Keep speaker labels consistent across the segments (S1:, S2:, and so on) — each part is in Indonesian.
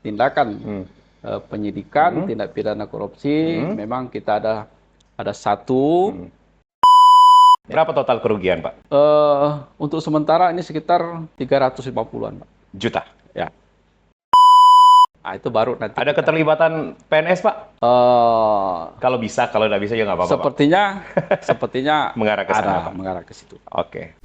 S1: tindakan penyidikan tindak pidana korupsi, memang kita ada satu.
S2: Berapa total kerugian, Pak?
S1: Untuk sementara ini sekitar 350-an, Pak.
S2: Juta.
S1: Ya. Nah, itu baru nanti.
S2: Ada keterlibatan PNS, Pak? Kalau bisa, kalau nggak bisa ya nggak apa-apa, Pak.
S1: Sepertinya
S2: mengarah ke sana, Pak.
S1: mengarah ke situ.
S2: Oke.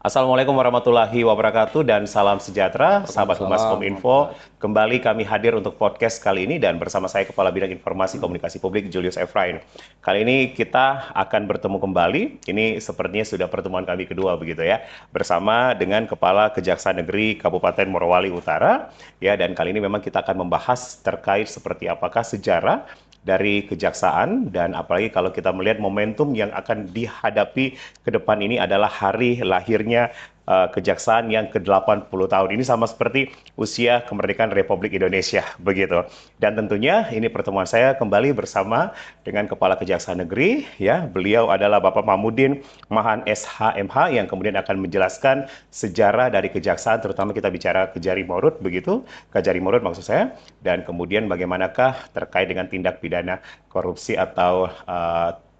S2: Assalamualaikum warahmatullahi wabarakatuh dan salam sejahtera, sahabat Humas Kominfo. Kembali kami hadir untuk podcast kali ini dan bersama saya Kepala Bidang Informasi Komunikasi Publik Julius Efrain. Kali ini kita akan bertemu kembali, ini sepertinya sudah pertemuan kami kedua begitu ya, bersama dengan Kepala Kejaksaan Negeri Kabupaten Morowali Utara. Ya, dan kali ini memang kita akan membahas terkait seperti apakah sejarah dari kejaksaan dan apalagi kalau kita melihat momentum yang akan dihadapi ke depan ini adalah hari lahirnya kejaksaan yang ke-80 tahun. Ini sama seperti usia kemerdekaan Republik Indonesia begitu. Dan tentunya ini pertemuan saya kembali bersama dengan Kepala Kejaksaan Negeri ya. Beliau adalah Bapak Mahmudin Mahan SHMH yang kemudian akan menjelaskan sejarah dari kejaksaan, terutama kita bicara Kejari Morut begitu, Kejari Morut maksud saya, dan kemudian bagaimanakah terkait dengan tindak pidana korupsi atau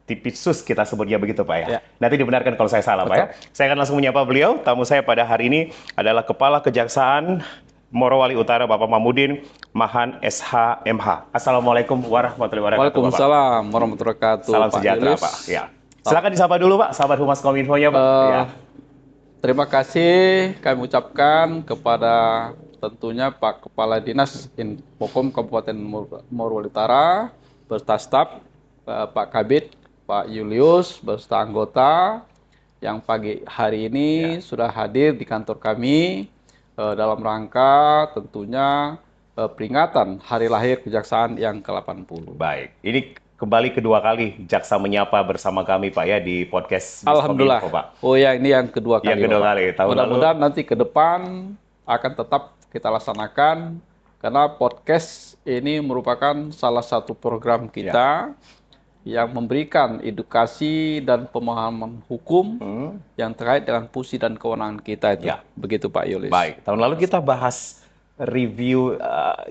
S2: Tipitsus kita sebutnya begitu Pak ya. Nanti dibenarkan kalau saya salah. Betul. Pak ya. Saya akan langsung menyapa beliau. Tamu saya pada hari ini adalah Kepala Kejaksaan Morowali Utara Bapak Mahmudin Mahan SHMH. Assalamualaikum warahmatullahi wabarakatuh.
S1: Waalaikumsalam warahmatullahi wabarakatuh.
S2: Salam sejahtera Pak. Ya. Silakan disapa dulu Pak, sahabat Humas Kominfo-nya Pak. Ya.
S1: Terima kasih kami ucapkan kepada tentunya Pak Kepala Dinas Infokom Kabupaten Morowali Utara beserta staf, Pak Kabid, Pak Julius, beserta anggota yang pagi hari ini sudah hadir di kantor kami dalam rangka tentunya peringatan Hari Lahir Kejaksaan yang ke-80.
S2: Baik, ini kembali kedua kali Jaksa menyapa bersama kami Pak ya di podcast
S1: Alhamdulillah.
S2: Kominfo, Pak.
S1: Oh ya, ini yang kedua kali.
S2: Yang kedua kali.
S1: Mudah-mudahan nanti ke depan akan tetap kita laksanakan karena podcast ini merupakan salah satu program kita yang memberikan edukasi dan pemahaman hukum yang terkait dengan fungsi dan kewenangan kita itu. Begitu Pak Yulis.
S2: Baik, tahun lalu kita bahas review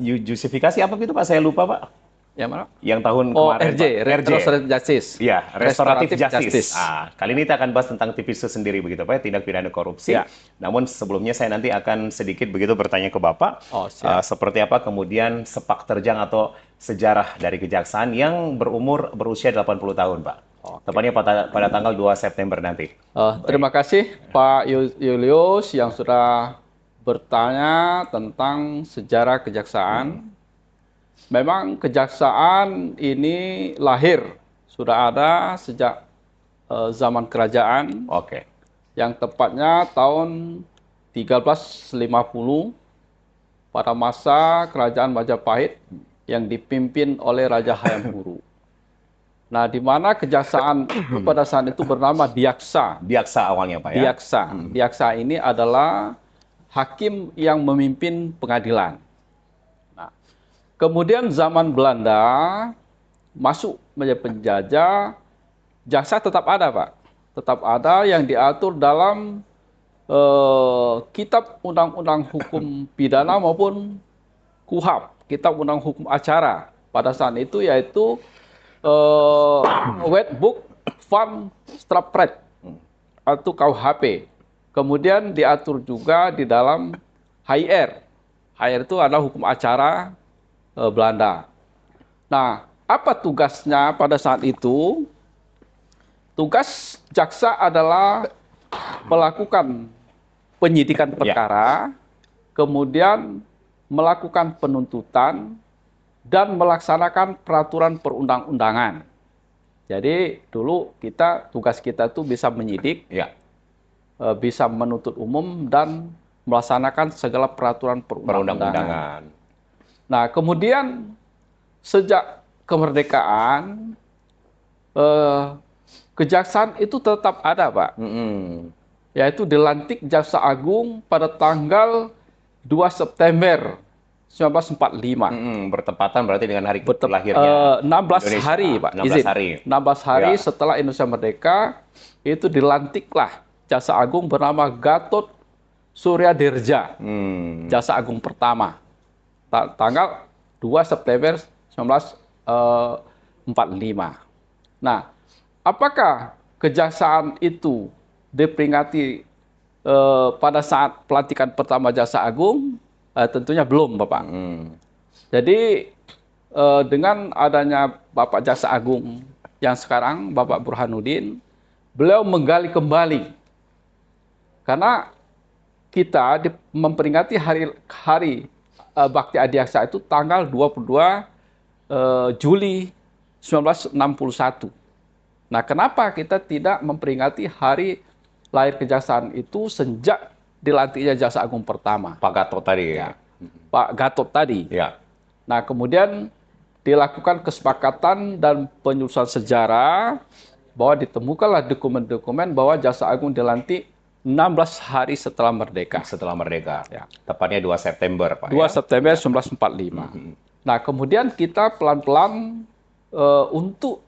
S2: justifikasi apa gitu Pak? Saya lupa Pak.
S1: Yang mana?
S2: Yang tahun kemarin
S1: RJ, Restoratif Justice.
S2: Iya, Restoratif Justice. Kali ini kita akan bahas tentang Tipitsus sendiri begitu Pak, tindak pidana korupsi. Namun sebelumnya saya nanti akan sedikit begitu bertanya ke Bapak, seperti apa kemudian sepak terjang atau sejarah dari kejaksaan yang berusia 80 tahun Pak. Tepatnya pada tanggal 2 September nanti.
S1: Terima kasih Pak Julius yang sudah bertanya tentang sejarah kejaksaan. Memang kejaksaan ini lahir sudah ada sejak zaman kerajaan. Yang tepatnya tahun 1350 pada masa kerajaan Majapahit yang dipimpin oleh Raja Hayam Wuruk. Nah, di mana kejaksaan pada saat itu bernama Diaksa.
S2: Diaksa awalnya Pak ya.
S1: Diaksa ini adalah hakim yang memimpin pengadilan. Kemudian zaman Belanda masuk menjadi penjajah, jaksa tetap ada Pak. Tetap ada yang diatur dalam Kitab Undang-Undang Hukum Pidana maupun KUHAP, Kitab Undang Hukum Acara. Pada saat itu yaitu Wetboek van Strafrecht atau KUHP. Kemudian diatur juga di dalam HR. HR itu adalah hukum acara Belanda. Nah, apa tugasnya pada saat itu? Tugas jaksa adalah melakukan penyidikan perkara, kemudian melakukan penuntutan, dan melaksanakan peraturan perundang-undangan. Jadi dulu tugas kita itu bisa menyidik, bisa menuntut umum, dan melaksanakan segala peraturan perundang-undangan. Nah, kemudian sejak kemerdekaan, kejaksaan itu tetap ada, Pak. Yaitu dilantik Jaksa Agung pada tanggal 2 September 1945.
S2: Bertepatan berarti dengan hari lahirnya
S1: 16
S2: Indonesia.
S1: hari, Pak.
S2: 16
S1: Izin.
S2: hari.
S1: 16 hari
S2: Ya.
S1: setelah Indonesia merdeka, itu dilantiklah Jaksa Agung bernama Gatot Suryadirja, Jaksa Agung pertama. Tanggal 2 September 1945. Nah, apakah kejaksaan itu diperingati pada saat pelantikan pertama Jaksa Agung? Tentunya belum, Bapak. Jadi dengan adanya Bapak Jaksa Agung yang sekarang, Bapak Burhanuddin, beliau menggali kembali. Karena kita memperingati hari Bakti Adiaksa itu tanggal 22 Juli 1961. Nah, kenapa kita tidak memperingati hari lahir kejaksaan itu sejak dilantiknya Jaksa Agung pertama?
S2: Pak Gatot tadi ya.
S1: Pak Gatot tadi.
S2: Ya.
S1: Nah, kemudian dilakukan kesepakatan dan penyusunan sejarah bahwa ditemukanlah dokumen-dokumen bahwa Jaksa Agung dilantik 16 hari setelah merdeka.
S2: Setelah merdeka.
S1: Ya.
S2: Tepatnya 2 September, Pak.
S1: 2 September 1945. Nah, kemudian kita pelan-pelan untuk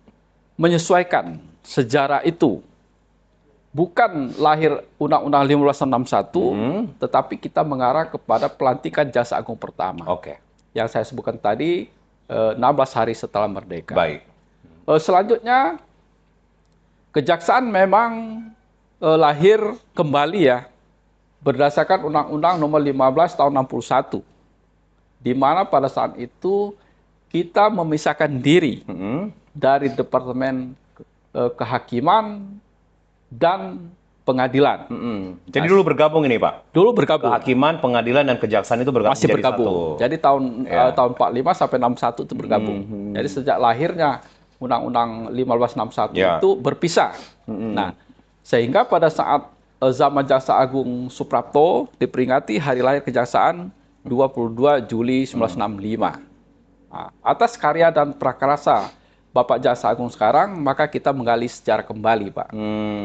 S1: menyesuaikan sejarah itu. Bukan lahir Undang-Undang 1561, tetapi kita mengarah kepada pelantikan Jaksa Agung pertama.
S2: Oke.
S1: Yang saya sebutkan tadi 16 hari setelah merdeka.
S2: Baik.
S1: Selanjutnya, kejaksaan memang lahir kembali ya berdasarkan Undang-Undang Nomor 15 Tahun 61, di mana pada saat itu kita memisahkan diri dari Departemen Kehakiman dan Pengadilan.
S2: Jadi dulu bergabung ini, Pak?
S1: Dulu bergabung.
S2: Kehakiman, pengadilan, dan kejaksaan itu bergabung
S1: Masih
S2: jadi
S1: bergabung.
S2: satu.
S1: Jadi tahun 45 sampai 61 itu bergabung. Jadi sejak lahirnya Undang-Undang 1561 itu berpisah. Nah, sehingga pada saat zaman Jaksa Agung Suprapto diperingati hari lahir kejaksaan 22 Juli 1965. Nah, atas karya dan prakarsa Bapak Jaksa Agung sekarang, maka kita menggali sejarah kembali, Pak.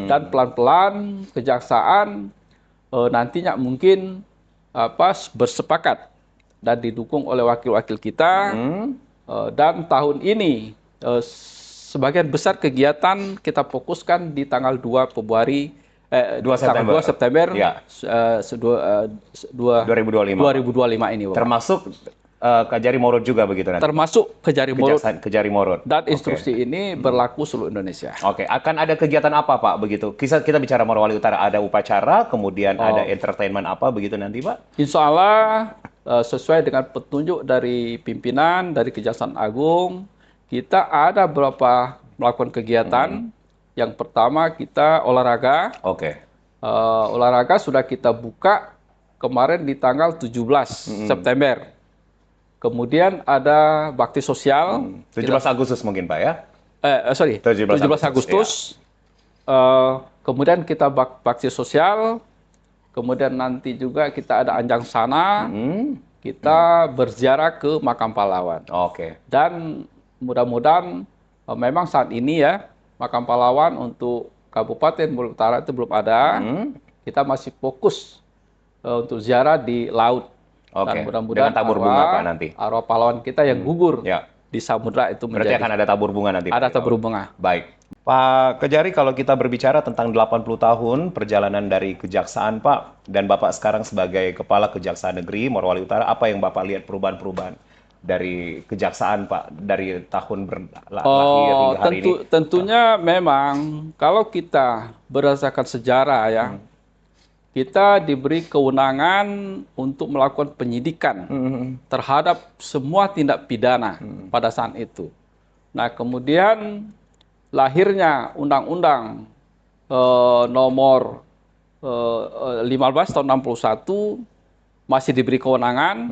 S1: Dan pelan-pelan kejaksaan nantinya mungkin bersepakat dan didukung oleh wakil-wakil kita. Dan tahun ini sebagian besar kegiatan kita fokuskan di tanggal 2 Februari
S2: 2 September.
S1: 2 September
S2: Ya. 2025.
S1: 2025 ini, Bapak.
S2: Termasuk Kejari Morot juga begitu nanti?
S1: Termasuk Kejari Morot.
S2: Kejari Morot.
S1: Dan instruksi ini berlaku seluruh Indonesia.
S2: Oke, akan ada kegiatan apa, Pak, begitu? Kita bicara Morowali Utara, ada upacara, kemudian ada entertainment apa begitu nanti, Pak?
S1: Insya Allah sesuai dengan petunjuk dari pimpinan, dari Kejaksaan Agung, kita ada beberapa melakukan kegiatan. Yang pertama kita olahraga.
S2: Oke.
S1: Olahraga sudah kita buka kemarin di tanggal 17 September. Kemudian ada bakti sosial.
S2: 17 Agustus mungkin, Pak, ya?
S1: 17 Agustus. Kemudian kita bakti sosial. Kemudian nanti juga kita ada anjang sana. Kita berziarah ke makam pahlawan.
S2: Oke.
S1: Dan mudah-mudahan memang saat ini ya makam pahlawan untuk Kabupaten Morowali Utara itu belum ada. Kita masih fokus untuk ziarah di laut.
S2: Oke.
S1: Dan mudah-mudahan
S2: dengan tabur bunga, Pak, nanti.
S1: Arwah pahlawan kita yang gugur
S2: Ya.
S1: di samudra itu
S2: Berarti akan ada tabur bunga nanti, Pak?
S1: ada tabur bunga.
S2: Baik. Pak Kejari, kalau kita berbicara tentang 80 tahun perjalanan dari Kejaksaan, Pak, dan Bapak sekarang sebagai Kepala Kejaksaan Negeri Morowali Utara, apa yang Bapak lihat perubahan-perubahan dari Kejaksaan, Pak, dari tahun lahir hingga hari ini?
S1: Tentunya memang kalau kita berdasarkan sejarah ya, kita diberi kewenangan untuk melakukan penyidikan terhadap semua tindak pidana pada saat itu. Nah, kemudian lahirnya Undang-Undang nomor 15 tahun 61 masih diberi kewenangan.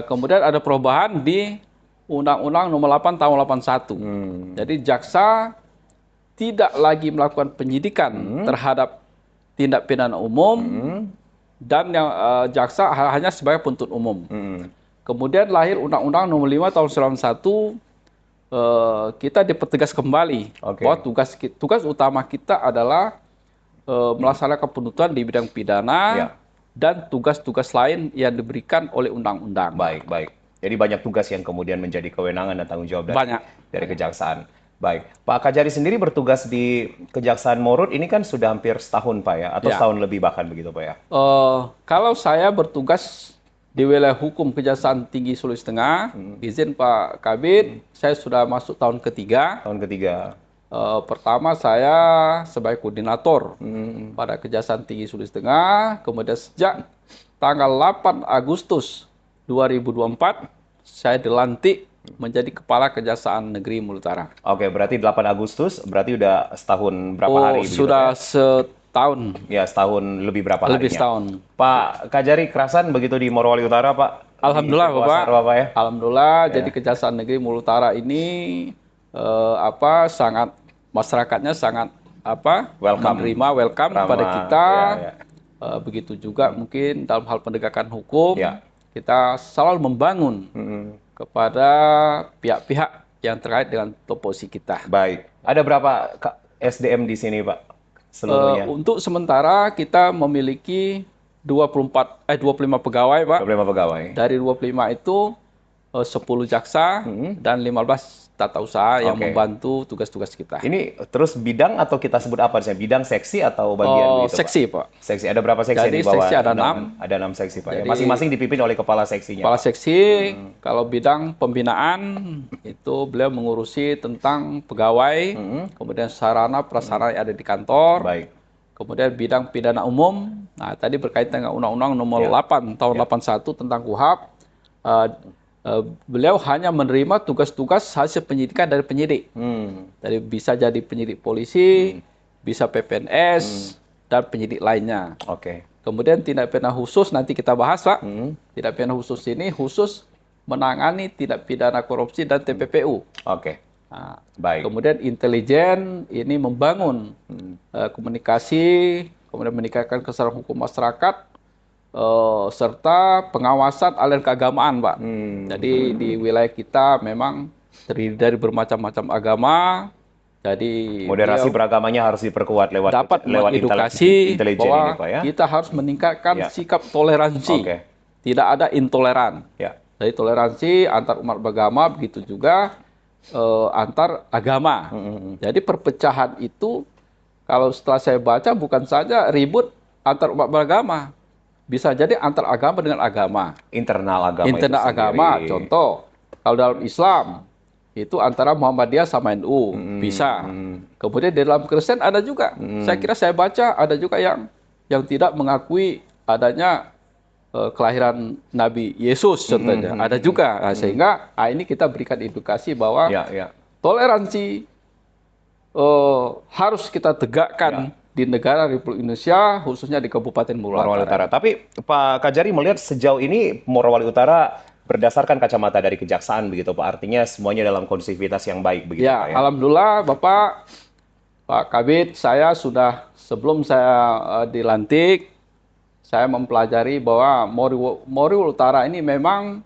S1: Kemudian ada perubahan di Undang-Undang nomor 8 tahun 81. Jadi jaksa tidak lagi melakukan penyidikan terhadap tindak pidana umum dan yang jaksa hanya sebagai penuntut umum. Kemudian lahir Undang-Undang nomor 5 tahun 91, kita dipertegas kembali bahwa tugas utama kita adalah melaksanakan penuntutan di bidang pidana dan tugas-tugas lain yang diberikan oleh undang-undang.
S2: Baik, baik. Jadi banyak tugas yang kemudian menjadi kewenangan dan tanggung jawab
S1: Banyak.
S2: dari kejaksaan. Baik, Pak Kajari sendiri bertugas di Kejaksaan Morut ini kan sudah hampir setahun Pak ya, atau
S1: Ya.
S2: setahun lebih bahkan begitu Pak ya?
S1: Kalau saya bertugas di wilayah hukum Kejaksaan Tinggi Sulawesi Tengah, izin Pak Kabid, saya sudah masuk tahun ketiga.
S2: Tahun ketiga.
S1: Pertama saya sebagai koordinator pada Kejaksaan Tinggi Sulawesi Tengah, kemudian sejak tanggal 8 Agustus 2024 saya dilantik menjadi Kepala Kejaksaan Negeri Maluku Utara.
S2: Oke, berarti 8 Agustus, berarti udah setahun berapa hari begitu,
S1: sudah
S2: Pak ya?
S1: setahun,
S2: Ya, setahun lebih berapa harinya?
S1: lebih setahun.
S2: Pak Kajari kerasan begitu di Morowali Utara, Pak?
S1: Alhamdulillah,
S2: Di
S1: Bapak.
S2: Bapak ya?
S1: Alhamdulillah, jadi Kejaksaan Negeri Maluku Utara ini sangat masyarakatnya sangat
S2: Welcome.
S1: menerima, welcome
S2: Ramah,
S1: kepada kita.
S2: ya.
S1: Begitu juga mungkin dalam hal penegakan hukum,
S2: Ya.
S1: kita selalu membangun kepada pihak-pihak yang terkait dengan topoksi kita.
S2: Baik. Ada berapa SDM di sini, Pak? Seluruhnya?
S1: Untuk sementara kita memiliki 25 pegawai, Pak.
S2: 25 pegawai.
S1: Dari 25 itu 10 jaksa dan 15 tata usaha yang membantu tugas-tugas kita.
S2: Ini terus bidang atau kita sebut apa? Bidang, seksi atau bagian gitu,
S1: seksi,
S2: Pak?
S1: Pak.
S2: Seksi. Ada berapa seksi
S1: Jadi
S2: di bawah?
S1: seksi ada 6.
S2: Ada 6 seksi, Pak.
S1: Jadi,
S2: masing-masing dipimpin oleh kepala seksinya.
S1: Kepala seksi, kalau bidang pembinaan itu beliau mengurusi tentang pegawai, kemudian sarana prasarana yang ada di kantor.
S2: Baik.
S1: Kemudian bidang pidana umum. Nah, tadi berkaitan dengan Undang-Undang Nomor 8 tahun 81 tentang KUHP. Beliau hanya menerima tugas-tugas hasil penyidikan dari penyidik. Jadi bisa jadi penyidik polisi, bisa PPNS, dan penyidik lainnya.
S2: Oke.
S1: Kemudian tindak pidana khusus nanti kita bahas, Pak. Tindak pidana khusus ini khusus menangani tindak pidana korupsi dan TPPU.
S2: Oke.
S1: Nah,
S2: baik.
S1: Kemudian intelijen ini membangun komunikasi, kemudian meningkatkan kesadaran hukum masyarakat, serta pengawasan aliran keagamaan, Pak. Jadi di wilayah kita memang terdiri dari bermacam-macam agama. Jadi
S2: moderasi beragamanya harus diperkuat lewat
S1: edukasi
S2: intelijen
S1: bahwa
S2: ini, Pak ya.
S1: Kita harus meningkatkan sikap toleransi. Tidak ada intoleran. Jadi toleransi antar umat beragama, begitu juga antar agama. Jadi perpecahan itu kalau setelah saya baca bukan saja ribut antar umat beragama. Bisa jadi antar agama dengan agama.
S2: Internal agama.
S1: Internal agama. Contoh, kalau dalam Islam itu antara Muhammadiyah sama NU bisa. Kemudian di dalam Kristen ada juga. Saya kira saya baca ada juga yang tidak mengakui adanya kelahiran Nabi Yesus contohnya. Ada juga. Nah, sehingga ini kita berikan edukasi bahwa toleransi harus kita tegakkan di negara Republik Indonesia, khususnya di Kabupaten Morowali Utara.
S2: Tapi Pak Kajari melihat sejauh ini Morowali Utara berdasarkan kacamata dari kejaksaan begitu Pak, artinya semuanya dalam kondusivitas yang baik begitu Pak ya?
S1: Alhamdulillah Bapak, Pak Kabid, saya sudah sebelum saya dilantik, saya mempelajari bahwa Morowali Utara ini memang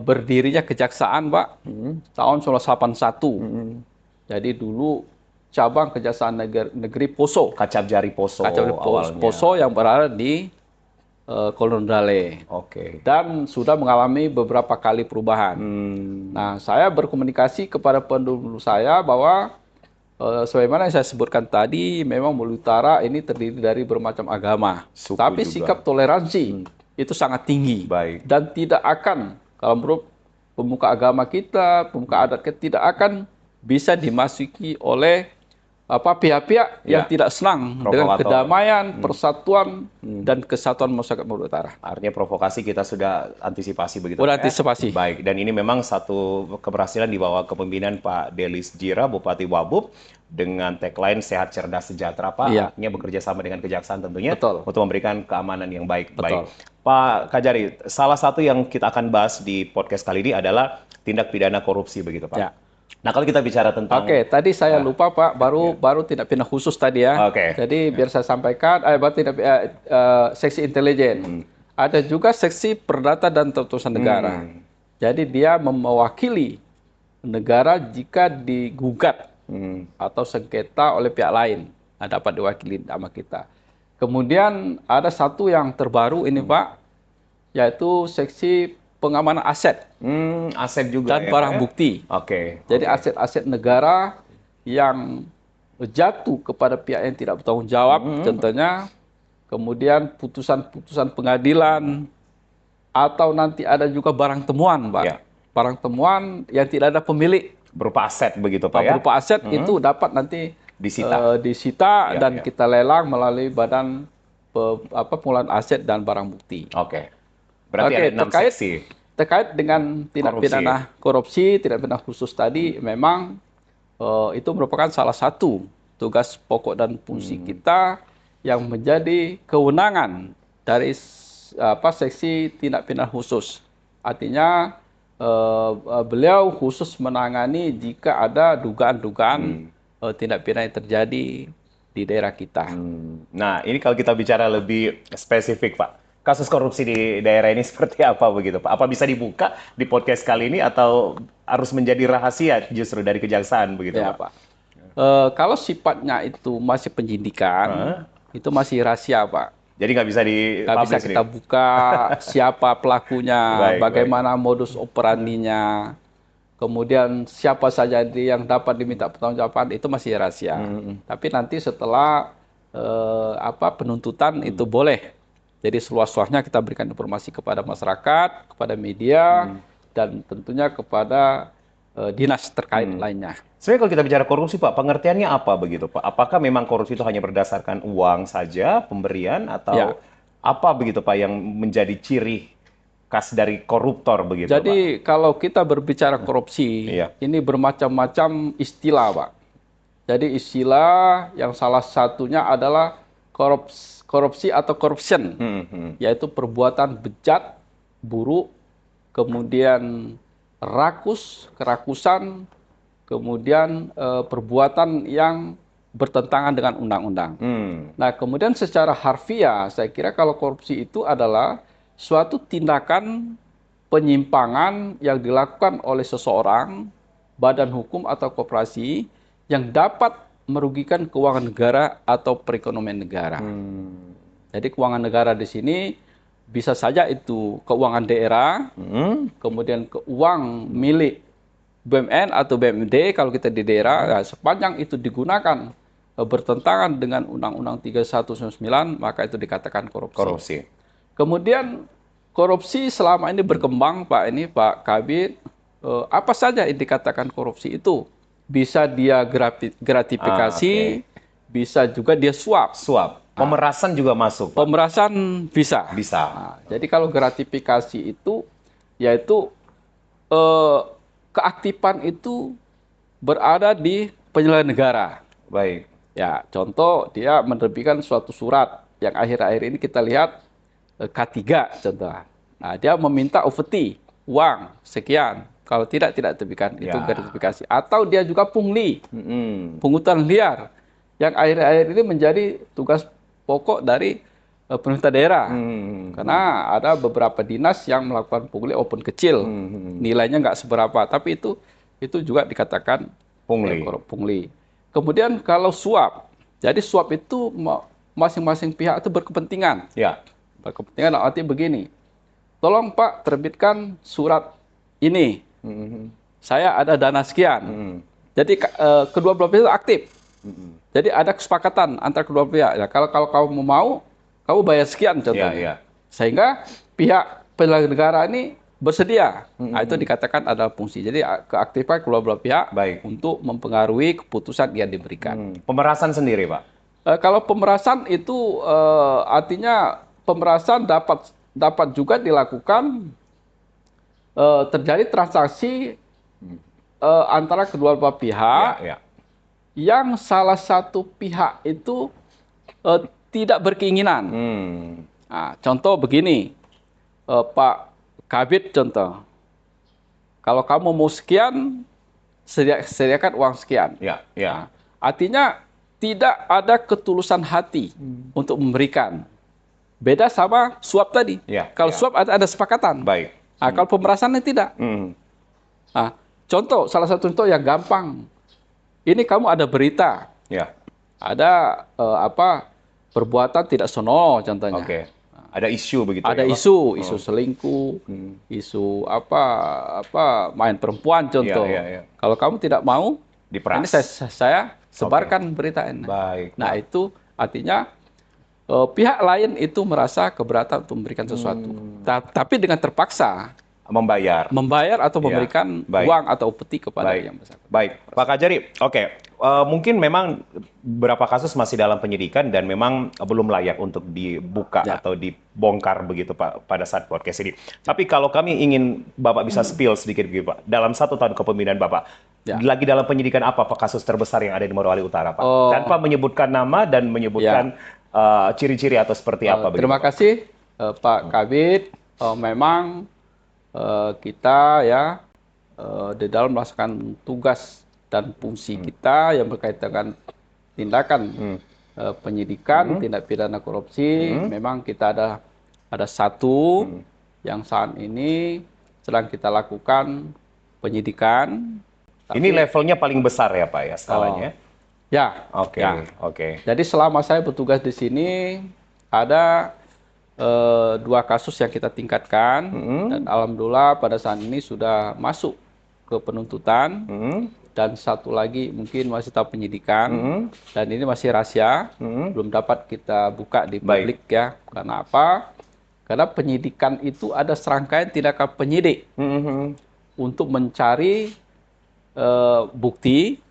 S1: berdirinya kejaksaan Pak, tahun 1981. Jadi dulu cabang Kejaksaan Negeri Poso.
S2: Kacabjari Poso.
S1: Poso yang berada di Kolondale. Dan sudah mengalami beberapa kali perubahan. Nah, saya berkomunikasi kepada penduduk saya bahwa sebagaimana yang saya sebutkan tadi, memang Maluku Utara ini terdiri dari bermacam agama. Tapi juga sikap toleransi itu sangat tinggi. Dan tidak akan, kalau menurut pemuka agama kita, pemuka adat kita, tidak akan bisa dimasuki oleh pihak-pihak yang tidak senang dengan kedamaian, persatuan, dan kesatuan masyarakat Maluku Utara.
S2: Artinya provokasi kita sudah antisipasi begitu.
S1: Sudah antisipasi.
S2: Baik, dan ini memang satu keberhasilan di bawah kepemimpinan Pak Delis Jira, Bupati Wabub, dengan tagline sehat, cerdas, sejahtera, Pak. Artinya bekerja sama dengan kejaksaan tentunya untuk memberikan keamanan yang baik. Baik. Pak Kajari, salah satu yang kita akan bahas di podcast kali ini adalah tindak pidana korupsi begitu, Pak. Nah, kalau kita bicara tentang...
S1: tadi saya lupa Pak, baru tindak pidana khusus tadi ya. Jadi biar saya sampaikan, seksi intelijen. Ada juga seksi perdata dan tata negara. Jadi dia mewakili negara jika digugat atau sengketa oleh pihak lain. Dapat diwakili sama kita. Kemudian ada satu yang terbaru ini Pak, yaitu seksi pengamanan aset
S2: Aset juga
S1: dan
S2: ya, Pak,
S1: barang
S2: ya?
S1: bukti.
S2: Oke.
S1: Jadi
S2: Oke.
S1: aset-aset negara yang jatuh kepada pihak yang tidak bertanggung jawab, contohnya, kemudian putusan-putusan pengadilan, atau nanti ada juga barang temuan, Pak.
S2: Ya,
S1: Barang temuan yang tidak ada pemilik,
S2: berupa aset begitu, Pak, ya?
S1: berupa aset itu dapat nanti
S2: Disita.
S1: disita
S2: Ya,
S1: dan
S2: ya.
S1: kita lelang melalui badan pengelolaan aset dan barang bukti.
S2: Oke. Berarti ada
S1: Oke,
S2: 6 seksi.
S1: terkait dengan tindak
S2: Korupsi.
S1: pidana korupsi, tindak pidana khusus tadi, memang itu merupakan salah satu tugas pokok dan fungsi kita yang menjadi kewenangan dari seksi tindak pidana khusus. Artinya beliau khusus menangani jika ada dugaan-dugaan tindak pidana yang terjadi di daerah kita.
S2: Nah, ini kalau kita bicara lebih spesifik, Pak. Kasus korupsi di daerah ini seperti apa begitu, Pak? Apa bisa dibuka di podcast kali ini atau harus menjadi rahasia justru dari kejaksaan begitu,
S1: Ya,
S2: Pak?
S1: Pak. Kalau sifatnya itu masih penyidikan,
S2: Hah?
S1: itu masih rahasia, Pak.
S2: Jadi nggak bisa
S1: Nggak bisa
S2: dipublish nih?
S1: kita buka siapa pelakunya,
S2: Baik, baik.
S1: bagaimana modus operandinya, kemudian siapa saja yang dapat diminta pertanggungjawaban, itu masih rahasia. Tapi nanti setelah penuntutan itu boleh. Jadi seluas-luasnya kita berikan informasi kepada masyarakat, kepada media, dan tentunya kepada dinas terkait lainnya.
S2: Sebenarnya kalau kita bicara korupsi, Pak, pengertiannya apa begitu, Pak? Apakah memang korupsi itu hanya berdasarkan uang saja, pemberian,
S1: Ya.
S2: atau apa begitu, Pak, yang menjadi ciri khas dari koruptor begitu, Pak?
S1: Jadi kalau kita berbicara korupsi,
S2: Iya.
S1: ini bermacam-macam istilah, Pak. Jadi istilah yang salah satunya adalah korupsi atau corruption, yaitu perbuatan bejat, buruk, kemudian kerakusan, kemudian perbuatan yang bertentangan dengan undang-undang. Nah, kemudian secara harfiah, saya kira kalau korupsi itu adalah suatu tindakan penyimpangan yang dilakukan oleh seseorang, badan hukum atau koperasi yang dapat merugikan keuangan negara atau perekonomian negara. Jadi keuangan negara di sini bisa saja itu keuangan daerah, kemudian uang milik BUMN atau BUMD kalau kita di daerah, sepanjang itu digunakan bertentangan dengan Undang-Undang 3199, maka itu dikatakan korupsi.
S2: Korupsi.
S1: Kemudian korupsi selama ini berkembang, Pak Kabit, apa saja yang dikatakan korupsi itu? Bisa dia gratifikasi, bisa juga dia suap.
S2: Suap. Pemerasan juga masuk, Pak?
S1: Pemerasan bisa.
S2: Bisa.
S1: Nah, jadi kalau gratifikasi itu, yaitu keaktifan itu berada di penyelenggara negara.
S2: Baik.
S1: Ya, contoh dia menerbitkan suatu surat yang akhir-akhir ini kita lihat K3 contoh. Nah, dia meminta upeti uang sekian. Kalau tidak terbitkan. Itu gratifikasi. Atau dia juga pungli, pungutan liar, yang akhir-akhir ini menjadi tugas pokok dari pemerintah daerah. Karena ada beberapa dinas yang melakukan pungli walaupun kecil, nilainya nggak seberapa, tapi itu juga dikatakan pungli. Kemudian kalau suap, jadi suap itu masing-masing pihak itu berkepentingan.
S2: Ya.
S1: Berkepentingan artinya begini, tolong Pak terbitkan surat ini, saya ada dana sekian. Jadi kedua belah pihak itu aktif. Jadi ada kesepakatan antara kedua pihak. Ya, kalau kamu mau, kamu bayar sekian contohnya. Sehingga pihak penyelenggara negara ini bersedia. Nah, itu dikatakan adalah fungsi. Jadi keaktifan kedua belah pihak untuk mempengaruhi keputusan yang diberikan.
S2: Pemerasan sendiri, Pak?
S1: Kalau pemerasan itu artinya pemerasan dapat juga dilakukan terjadi transaksi antara kedua belah pihak yang salah satu pihak itu tidak berkeinginan. Nah, contoh begini, Pak Kabit contoh, kalau kamu mau sekian, sediakan uang sekian. Nah, artinya tidak ada ketulusan hati untuk memberikan. Beda sama suap tadi. Kalau suap ada sepakatan. Nah, kalau pemerasannya tidak. Nah, salah satu contoh yang gampang. Ini kamu ada berita. Ada perbuatan tidak senonoh contohnya.
S2: Oke. Ada isu begitu
S1: Ada
S2: ya, Pak?
S1: isu selingkuh, isu main perempuan
S2: Iya,
S1: contoh.
S2: iya, iya.
S1: Kalau kamu tidak mau, ini
S2: Diperas.
S1: saya sebarkan berita ini.
S2: Baik,
S1: Nah,
S2: Pak.
S1: itu artinya pihak lain itu merasa keberatan untuk memberikan sesuatu. Tapi dengan terpaksa
S2: Membayar.
S1: membayar atau
S2: Iya,
S1: memberikan
S2: baik.
S1: uang atau upeti kepada
S2: Baik,
S1: yang bersangkutan.
S2: baik. Pak Kajari, oke. Mungkin memang beberapa kasus masih dalam penyidikan dan memang belum layak untuk dibuka
S1: Ya.
S2: atau dibongkar begitu Pak pada saat podcast ini. Tapi kalau kami ingin Bapak bisa spill sedikit gitu Pak, dalam 1 tahun kepemimpinan Bapak,
S1: Ya.
S2: lagi dalam penyidikan apa Pak kasus terbesar yang ada di Morowali Utara Pak?
S1: Oh.
S2: Tanpa menyebutkan nama dan menyebutkan ciri-ciri atau seperti apa begitu
S1: Terima
S2: Pak?
S1: kasih Pak Kabid. Memang kita ya di dalam melaksanakan tugas dan fungsi kita yang berkaitan dengan tindakan penyidikan tindak pidana korupsi, memang kita ada satu yang saat ini sedang kita lakukan penyidikan.
S2: Ini levelnya paling besar ya Pak ya skalanya?
S1: Ya.
S2: Oke,
S1: Ya.
S2: oke.
S1: Jadi selama saya bertugas di sini ada 2 kasus yang kita tingkatkan dan alhamdulillah pada saat ini sudah masuk ke penuntutan dan satu lagi mungkin masih tahap penyidikan dan ini masih rahasia, belum dapat kita buka di publik ya. Karena apa? Karena penyidikan itu ada serangkaian tindakan penyidik untuk mencari bukti.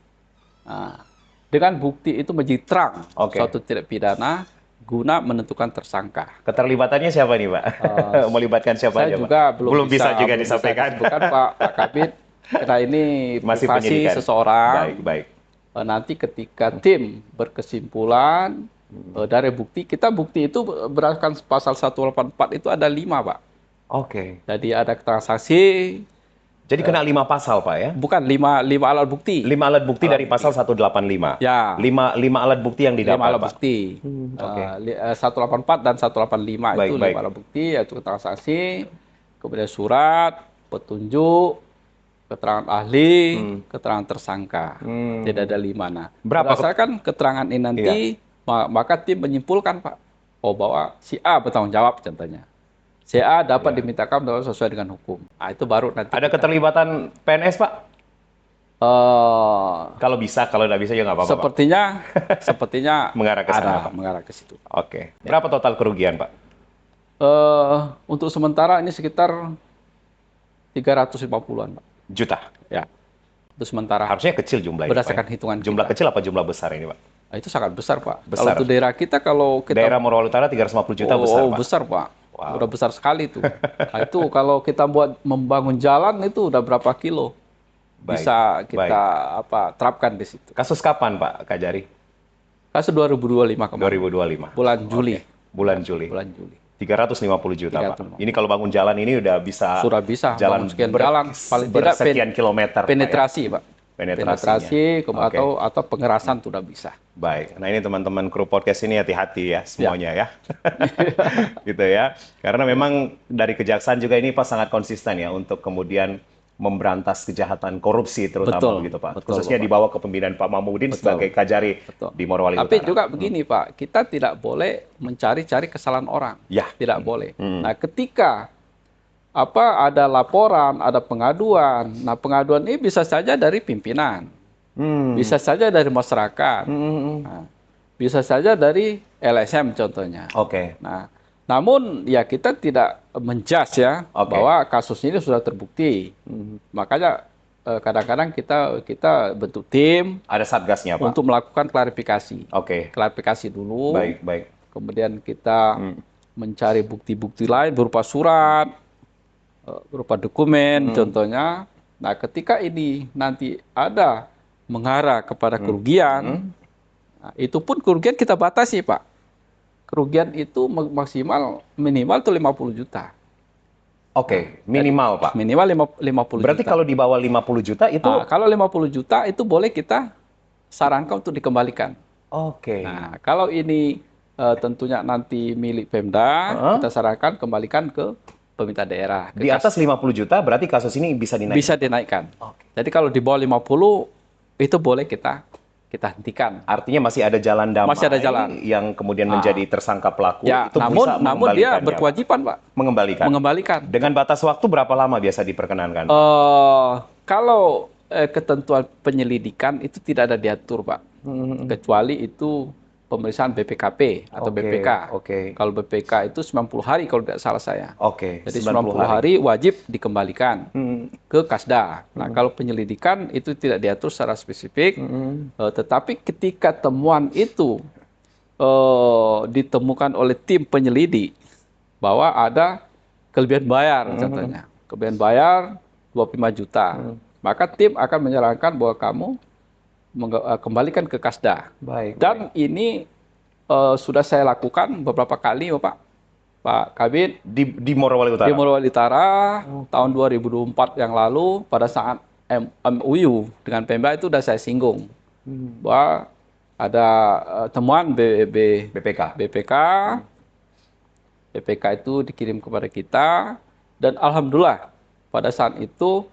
S1: Nah, dengan bukti itu menjadi terang suatu tindak pidana guna menentukan tersangka.
S2: Keterlibatannya siapa nih Pak? Melibatkan siapa
S1: Saya
S2: aja
S1: juga
S2: Pak?
S1: belum
S2: bisa juga disampaikan.
S1: Bukan Pak Kabid, karena ini
S2: Masih
S1: privasi
S2: penyidikan.
S1: seseorang.
S2: Baik.
S1: Nanti ketika tim berkesimpulan dari bukti, bukti itu berdasarkan pasal 184 itu ada 5 Pak.
S2: Oke.
S1: Jadi ada keterangan saksi.
S2: Jadi kena 5 pasal Pak ya?
S1: Bukan 5 alat bukti.
S2: 5 alat bukti dari pasal 185.
S1: Ya.
S2: 5 alat bukti yang
S1: 5
S2: didapat
S1: alat
S2: Pak.
S1: bukti. 184 dan 185 itu 5
S2: Baik.
S1: alat bukti, yaitu keterangan saksi, kemudian surat, petunjuk, keterangan ahli, keterangan tersangka. Tidak ada 5. Nah,
S2: Berapa?
S1: berdasarkan keterangan ini nanti, maka tim menyimpulkan Pak, bahwa si A bertanggung jawab contohnya. Si A dapat dimintakan sesuai dengan hukum. Nah, itu baru nanti.
S2: Ada keterlibatan PNS Pak? Kalau bisa, kalau tidak bisa ya nggak apa-apa Pak.
S1: Sepertinya
S2: Mengarah ke sana, Pak.
S1: mengarah ke situ.
S2: Oke. Berapa total kerugian Pak?
S1: Untuk sementara ini sekitar 350-an Pak.
S2: Juta.
S1: Ya. Untuk sementara.
S2: Harusnya kecil jumlahnya.
S1: Berdasarkan
S2: Pak, ya?
S1: hitungan
S2: Jumlah
S1: kita.
S2: kecil apa jumlah besar ini Pak?
S1: Nah, itu sangat besar Pak.
S2: Besar.
S1: Kalau untuk daerah kita,
S2: Daerah Morowali Utara 350 juta besar Pak?
S1: Besar Pak.
S2: Wow.
S1: Udah besar sekali tuh. Nah, itu kalau kita buat membangun jalan itu udah berapa kilo bisa kita terapkan di situ.
S2: Kasus kapan Pak Kajari?
S1: Kasus 2025 kemarin.
S2: 2025.
S1: Bulan Juli.
S2: Bulan Juli.
S1: Bulan Juli.
S2: 350 juta
S1: 350.
S2: Pak. Ini kalau bangun jalan ini udah bisa.
S1: Sudah bisa
S2: jalan
S1: bangun sekian jalan. Paling tidak
S2: bersekian kilometer.
S1: penetrasi Pak.
S2: Penetrasi
S1: atau pengerasan sudah bisa.
S2: Baik. Nah ini teman-teman kru podcast ini hati-hati ya semuanya ya. Gitu ya. Karena memang dari kejaksaan juga ini Pak sangat konsisten ya untuk kemudian memberantas kejahatan korupsi terutama gitu Pak. Khususnya
S1: Bapak.
S2: di bawah kepemimpinan Pak Mahmudin sebagai Kajari di Morowali Utara.
S1: Tapi juga begini Pak, kita tidak boleh mencari-cari kesalahan orang.
S2: Ya.
S1: Tidak boleh. Nah, ketika ada laporan, ada pengaduan. Nah, pengaduan ini bisa saja dari pimpinan. Bisa saja dari masyarakat. Nah, bisa saja dari LSM contohnya.
S2: Oke.
S1: Nah, namun ya kita tidak menjudge ya bahwa kasus ini sudah terbukti. Makanya kadang-kadang kita bentuk tim.
S2: Ada satgasnya Pak.
S1: Untuk melakukan klarifikasi.
S2: Oke.
S1: Klarifikasi dulu.
S2: Baik.
S1: Kemudian kita mencari bukti-bukti lain berupa surat, berupa dokumen contohnya. Nah, ketika ini nanti ada mengarah kepada kerugian, nah, itu pun kerugian kita batasi Pak. Kerugian itu minimal itu 50 juta.
S2: Oke, minimal Pak.
S1: Minimal 50
S2: Berarti
S1: juta.
S2: kalau di bawah 50 juta itu
S1: kalau 50 juta itu boleh kita sarankan untuk dikembalikan.
S2: Oke.
S1: Nah, kalau ini tentunya nanti milik Pemda, kita sarankan kembalikan ke pemerintah daerah.
S2: Di atas 50 juta berarti kasus ini bisa dinaikkan?
S1: Bisa dinaikkan. Jadi kalau di bawah 50 itu boleh kita kita hentikan.
S2: Artinya masih ada jalan damai
S1: Masih ada jalan.
S2: yang kemudian menjadi tersangka pelaku
S1: Ya,
S2: itu bisa
S1: namun dia
S2: mengembalikannya, Pak?
S1: berkewajiban, Pak,
S2: Mengembalikan. Dengan batas waktu berapa lama biasa diperkenankan?
S1: Kalau ketentuan penyelidikan itu tidak ada diatur, Pak. Kecuali itu pemeriksaan BPKP atau
S2: Oke,
S1: BPK.
S2: oke.
S1: Kalau BPK itu 90 hari kalau tidak salah saya.
S2: Oke,
S1: Jadi 90 hari wajib dikembalikan ke Kasda. Nah, kalau penyelidikan itu tidak diatur secara spesifik, tetapi ketika temuan itu ditemukan oleh tim penyelidik bahwa ada kelebihan bayar, contohnya. Kelebihan bayar 25 juta. Maka tim akan menyarankan bahwa kamu kembalikan ke Kasda. Dan ini sudah saya lakukan beberapa kali, Pak Kabid,
S2: di Morowali Utara.
S1: di Morowali Utara tahun 2024 yang lalu pada saat MOU dengan Pemda itu sudah saya singgung bahwa ada temuan BPK itu dikirim kepada kita, dan alhamdulillah pada saat itu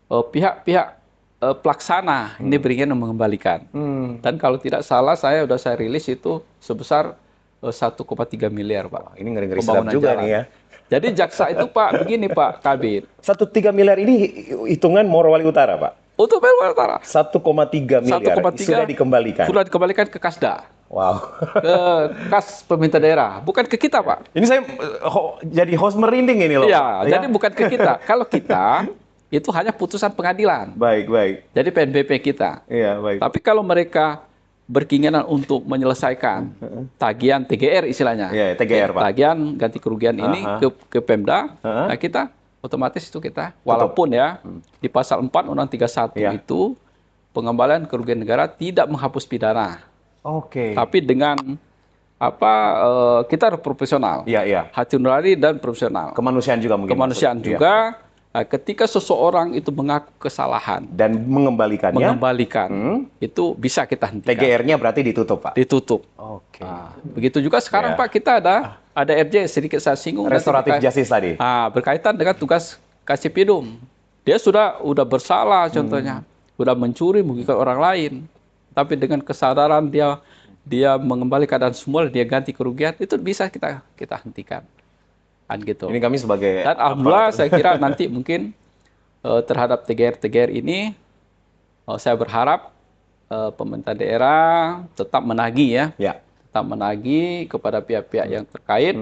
S1: pihak-pihak pelaksana ini beringat mengembalikan. Dan kalau tidak salah saya rilis itu sebesar 1,3 miliar, Pak.
S2: Ini ngeri-ngeri sedap juga nih ya.
S1: Jadi jaksa itu, Pak, begini, Pak Kabid.
S2: 1,3 miliar ini hitungan Morowali Utara, Pak?
S1: Untuk Morowali Utara.
S2: 1,3 miliar
S1: 1,3
S2: sudah dikembalikan.
S1: Sudah dikembalikan ke Kasda.
S2: Wow.
S1: Ke kas pemerintah daerah, bukan ke kita, Pak.
S2: Ini saya jadi host merinding ini loh.
S1: Iya, jadi bukan ke kita. Kalau kita itu hanya putusan pengadilan.
S2: Baik.
S1: Jadi PNBP kita.
S2: Iya, baik.
S1: Tapi kalau mereka berkeinginan untuk menyelesaikan tagihan TGR istilahnya.
S2: Iya, TGR, Pak.
S1: Tagihan ganti kerugian ini ke Pemda, nah kita otomatis itu kita, walaupun ya di pasal 4 Undang 31 itu pengembalian kerugian negara tidak menghapus pidana.
S2: Oke.
S1: Tapi dengan kita harus profesional.
S2: Iya.
S1: Hati nurani dan profesional.
S2: Kemanusiaan juga mungkin.
S1: Kemanusiaan juga. Nah, ketika seseorang itu mengaku kesalahan
S2: dan mengembalikannya,
S1: itu bisa kita hentikan.
S2: TGR-nya berarti ditutup, Pak?
S1: Ditutup.
S2: Oke.
S1: Nah, begitu juga sekarang, Pak, kita ada RJ, sedikit saya singgung.
S2: Restoratif justice tadi?
S1: Berkaitan dengan tugas Kasipidum. Dia sudah bersalah, contohnya. Sudah mencuri, merugikan orang lain. Tapi dengan kesadaran dia mengembalikan dan semua, dia ganti kerugian, itu bisa kita hentikan. Gitu.
S2: Ini kami sebagai...
S1: Dan alhamdulillah saya kira nanti mungkin terhadap TGR ini, saya berharap pemerintah daerah tetap menagih tetap menagih kepada pihak-pihak yang terkait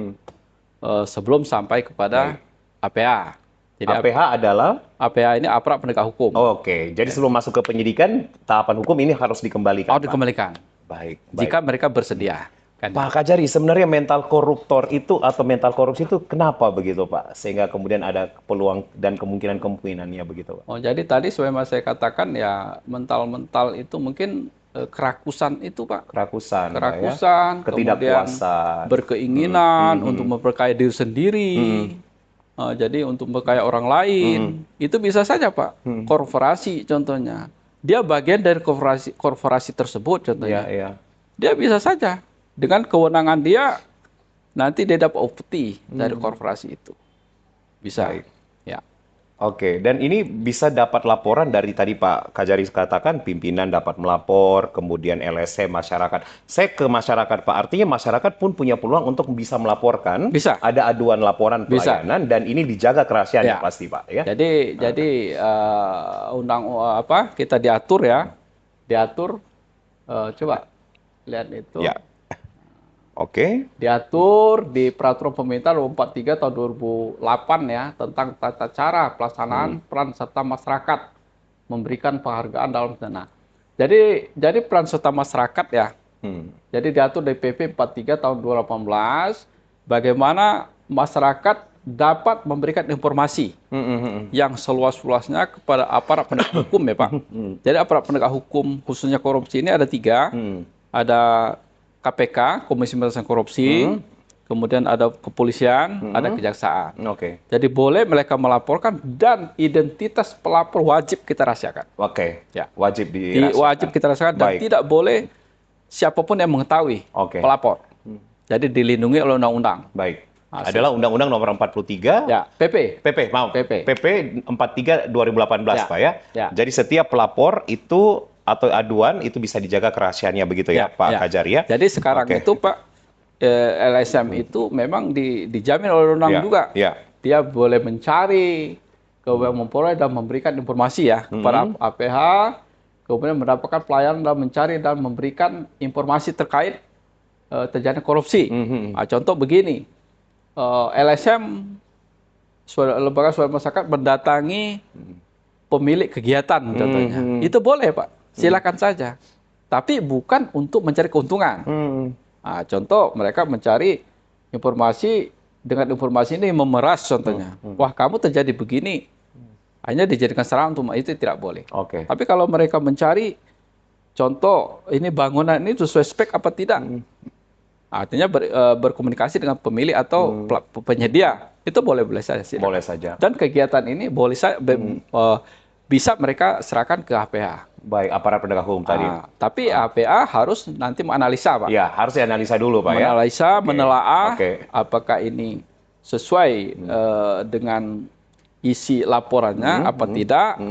S1: sebelum sampai kepada APH. Jadi
S2: APH adalah?
S1: APH ini aparat penegak hukum.
S2: Oke, jadi sebelum masuk ke penyidikan, tahapan hukum ini harus dikembalikan.
S1: Harus dikembalikan.
S2: Baik.
S1: Jika mereka bersedia.
S2: Pak Kajari, sebenarnya mental koruptor itu atau mental korupsi itu kenapa begitu, Pak? Sehingga kemudian ada peluang dan kemungkinan-kemungkinannya begitu, Pak?
S1: Jadi tadi sebagaimana saya katakan ya, mental itu mungkin kerakusan itu, Pak.
S2: Kerakusan,
S1: ketidakpuasan, berkeinginan untuk memperkaya diri sendiri. Jadi untuk memperkaya orang lain, itu bisa saja, Pak. Korporasi contohnya. Dia bagian dari korporasi tersebut contohnya. Dia bisa saja. Dengan kewenangan dia, nanti dia dapat upeti dari korporasi itu. Bisa. Ya.
S2: Oke, dan ini bisa dapat laporan dari tadi Pak Kajari katakan pimpinan dapat melapor, kemudian LSM masyarakat. Saya ke masyarakat, Pak. Artinya masyarakat pun punya peluang untuk bisa melaporkan.
S1: Bisa.
S2: Ada aduan laporan pelayanan dan ini dijaga kerahasiaannya pasti, Pak. Ya.
S1: Jadi kita diatur diatur. Coba lihat itu.
S2: Ya. Oke.
S1: Diatur di Peraturan Pemerintah Nomor 43 Tahun 2008 ya, tentang tata cara pelaksanaan peran serta masyarakat memberikan penghargaan dalam dana. Jadi peran serta masyarakat ya. Jadi diatur di PP 43 Tahun 2018 bagaimana masyarakat dapat memberikan informasi yang seluas-luasnya kepada aparat penegak hukum ya, Pak. Jadi aparat penegak hukum khususnya korupsi ini ada 3. Ada KPK, Komisi Pemberantasan Korupsi, kemudian ada kepolisian, ada kejaksaan. Jadi boleh mereka melaporkan dan identitas pelapor wajib kita rahasiakan.
S2: Ya. Wajib
S1: kita rahasiakan dan tidak boleh siapapun yang mengetahui pelapor. Jadi dilindungi oleh undang-undang.
S2: Baik. Adalah Undang-Undang Nomor 43.
S1: Ya, PP 43
S2: 2018, Pak ya. Jadi setiap pelapor itu atau aduan itu bisa dijaga kerahasiaannya begitu ya, Pak Kajari ya?
S1: Jadi sekarang
S2: Oke.
S1: itu Pak, LSM itu memang dijamin oleh undang
S2: Ya,
S1: juga.
S2: ya.
S1: Dia boleh mencari, kemudian memperoleh dan memberikan informasi ya kepada APH, kemudian mendapatkan pelayanan dan mencari dan memberikan informasi terkait terjadi korupsi. Nah, contoh begini, LSM lembaga swadaya masyarakat mendatangi pemilik kegiatan contohnya. Itu boleh Pak, silakan saja. Tapi bukan untuk mencari keuntungan. Nah, contoh mereka mencari informasi, dengan informasi ini memeras contohnya. Wah, kamu terjadi begini, hanya dijadikan sarana untuk itu tidak boleh.
S2: Oke.
S1: Tapi kalau mereka mencari contoh ini bangunan ini sesuai spek apa tidak, artinya berkomunikasi dengan pemilik atau penyedia, itu boleh-boleh saja. Silakan.
S2: Boleh saja.
S1: Dan kegiatan ini boleh bisa mereka serahkan ke APH.
S2: Baik, aparat penegak hukum tadi.
S1: Tapi APA harus nanti menganalisa, Pak.
S2: Ya, harus dianalisa dulu, Pak ya.
S1: Menganalisa, menelaah
S2: Oke.
S1: apakah ini sesuai dengan isi laporannya apa tidak.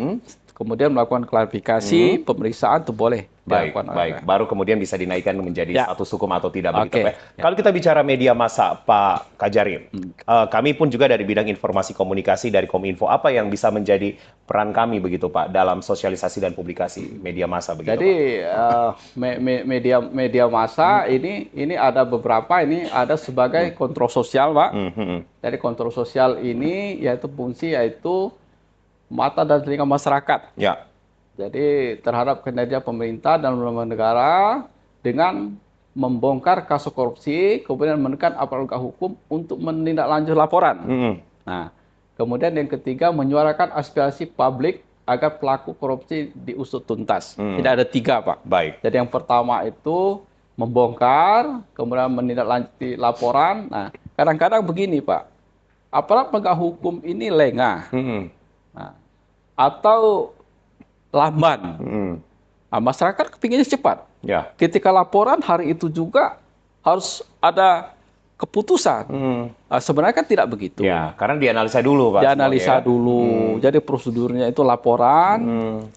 S1: Kemudian melakukan klarifikasi, pemeriksaan itu boleh.
S2: Baik,
S1: dilakukan oleh
S2: baik.
S1: APH.
S2: Baru kemudian bisa dinaikkan menjadi
S1: Ya.
S2: status hukum atau tidak
S1: Oke.
S2: begitu, Pak. Kalau kita bicara media massa, Pak Kajari, kami pun juga dari bidang informasi komunikasi dari Kominfo, apa yang bisa menjadi peran kami begitu, Pak, dalam sosialisasi dan publikasi media massa begitu,
S1: Jadi
S2: Pak?
S1: media massa ini ada beberapa, ini ada sebagai kontrol sosial, Pak. Jadi kontrol sosial ini yaitu fungsi yaitu mata dan telinga masyarakat.
S2: Ya.
S1: Jadi terhadap kinerja pemerintah dan lembaga negara dengan membongkar kasus korupsi, kemudian menekan aparat penegak hukum untuk menindaklanjuti laporan. Nah, kemudian yang ketiga menyuarakan aspirasi publik agar pelaku korupsi diusut tuntas. Jadi ada 3, Pak.
S2: Baik.
S1: Jadi yang pertama itu membongkar, kemudian menindaklanjuti laporan. Nah, kadang-kadang begini, Pak, aparat penegak hukum ini lengah, nah, atau lamban. Nah, masyarakat kepinginnya cepat.
S2: Ya.
S1: Ketika laporan hari itu juga harus ada keputusan. Nah, sebenarnya kan tidak begitu.
S2: Ya, karena dianalisa dulu, Pak.
S1: Dianalisa
S2: semuanya ya.
S1: dulu. Jadi prosedurnya itu laporan,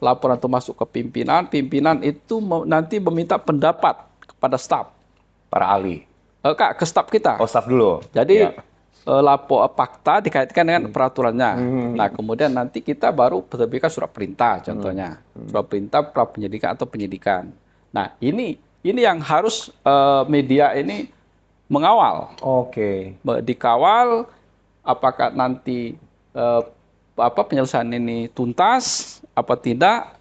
S1: laporan itu masuk ke pimpinan, pimpinan itu nanti meminta pendapat kepada staf.
S2: Para ahli.
S1: Kak, ke staf kita.
S2: Oh, staf dulu.
S1: Jadi
S2: Ya.
S1: fakta dikaitkan dengan peraturannya. Nah, kemudian nanti kita baru terbitkan surat perintah, contohnya surat perintah pra penyidikan atau penyidikan. Nah, ini yang harus media ini mengawal,
S2: Oke.
S1: dikawal apakah nanti penyelesaian ini tuntas apa tidak.